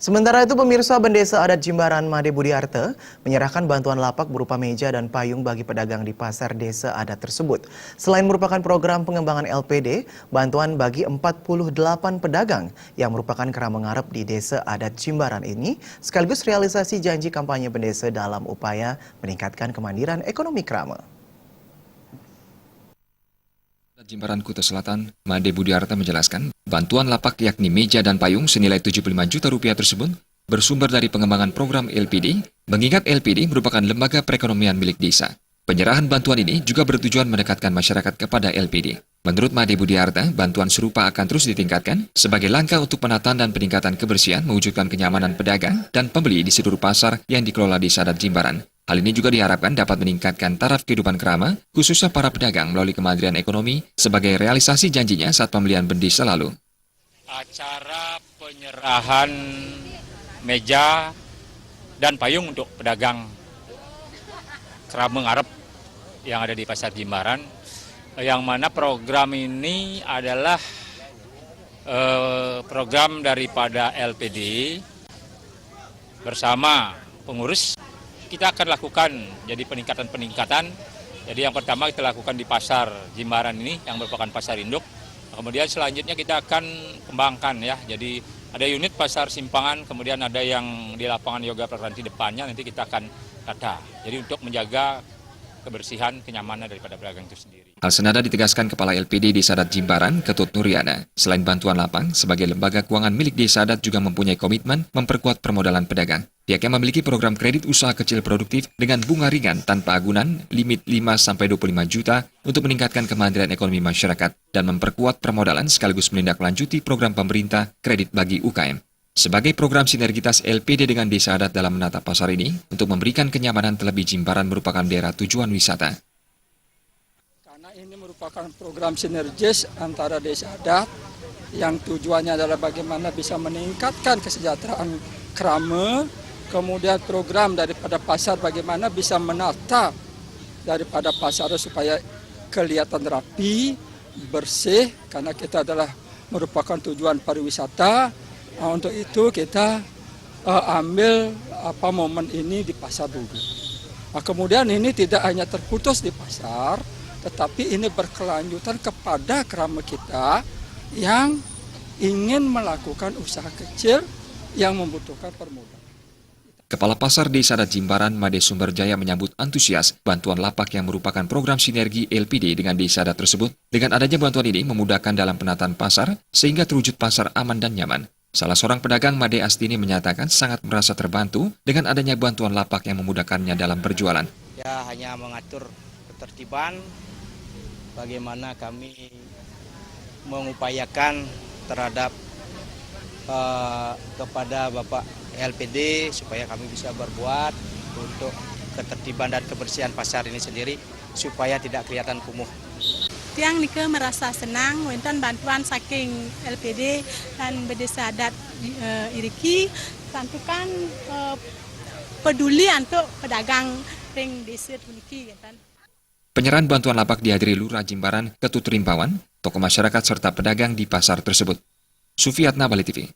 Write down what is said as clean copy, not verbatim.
Sementara itu, pemirsa, Bendesa Adat Jimbaran Made Budiarte menyerahkan bantuan lapak berupa meja dan payung bagi pedagang di pasar desa adat tersebut. Selain merupakan program pengembangan LPD, bantuan bagi 48 pedagang yang merupakan kerama ngarep di desa adat Jimbaran ini sekaligus realisasi janji kampanye Bendesa dalam upaya meningkatkan kemandirian ekonomi kerama. Jimbaran Kuta Selatan, Made Budiarte menjelaskan, bantuan lapak yakni meja dan payung senilai 75 juta rupiah tersebut bersumber dari pengembangan program LPD, mengingat LPD merupakan lembaga perekonomian milik desa. Penyerahan bantuan ini juga bertujuan mendekatkan masyarakat kepada LPD. Menurut Made Budiarte, bantuan serupa akan terus ditingkatkan sebagai langkah untuk penataan dan peningkatan kebersihan, mewujudkan kenyamanan pedagang dan pembeli di seluruh pasar yang dikelola desa adat Jimbaran. Hal ini juga diharapkan dapat meningkatkan taraf kehidupan kerama, khususnya para pedagang melalui kemandirian ekonomi sebagai realisasi janjinya saat pembelian bendesa lalu. Acara penyerahan meja dan payung untuk pedagang kerama ngarep yang ada di Pasar Jimbaran, yang mana program ini adalah program daripada LPD bersama pengurus. Kita akan lakukan jadi peningkatan. Jadi yang pertama kita lakukan di pasar Jimbaran ini yang merupakan pasar induk. Kemudian selanjutnya kita akan kembangkan ya. Jadi ada unit pasar simpangan, kemudian ada yang di lapangan yoga Prasranti depannya nanti kita akan tata. Jadi untuk menjaga kebersihan, kenyamanan daripada pedagang itu sendiri. Hal senada ditegaskan Kepala LPD Desa Adat Jimbaran, Ketut Nuriana. Selain bantuan lapang, sebagai lembaga keuangan milik Desa Adat juga mempunyai komitmen memperkuat permodalan pedagang. Pihaknya memiliki program kredit usaha kecil produktif dengan bunga ringan tanpa agunan, limit 5-25 juta untuk meningkatkan kemandirian ekonomi masyarakat dan memperkuat permodalan sekaligus menindaklanjuti program pemerintah kredit bagi UKM. Sebagai program sinergitas LPD dengan Desa Adat dalam menata pasar ini, untuk memberikan kenyamanan terlebih Jimbaran merupakan daerah tujuan wisata. Karena ini merupakan program sinergis antara Desa Adat yang tujuannya adalah bagaimana bisa meningkatkan kesejahteraan kerama, kemudian program daripada pasar bagaimana bisa menata daripada pasar supaya kelihatan rapi, bersih, karena kita adalah merupakan tujuan pariwisata. Untuk itu kita ambil momen ini di pasar dulu. Kemudian ini tidak hanya terputus di pasar, tetapi ini berkelanjutan kepada kerama kita yang ingin melakukan usaha kecil yang membutuhkan permodalan. Kepala Pasar Desa Adat Jimbaran, Made Sumberjaya menyambut antusias bantuan lapak yang merupakan program sinergi LPD dengan Desa Adat tersebut. Dengan adanya bantuan ini memudahkan dalam penataan pasar sehingga terwujud pasar aman dan nyaman. Salah seorang pedagang, Made Astini, menyatakan sangat merasa terbantu dengan adanya bantuan lapak yang memudahkannya dalam berjualan. Ya, hanya mengatur ketertiban bagaimana kami mengupayakan terhadap kepada Bapak LPD supaya kami bisa berbuat untuk ketertiban dan kebersihan pasar ini sendiri supaya tidak kelihatan kumuh. Tiang Nike merasa senang wonten bantuan saking LPD dan Bendesa Adat Iriki tentukan peduli untuk pedagang ring desa puniki. Penyerahan bantuan lapak dihadiri Lurah Jimbaran, Ketut Rimpawan, tokoh masyarakat serta pedagang di pasar tersebut. Sufiatna, Bali TV.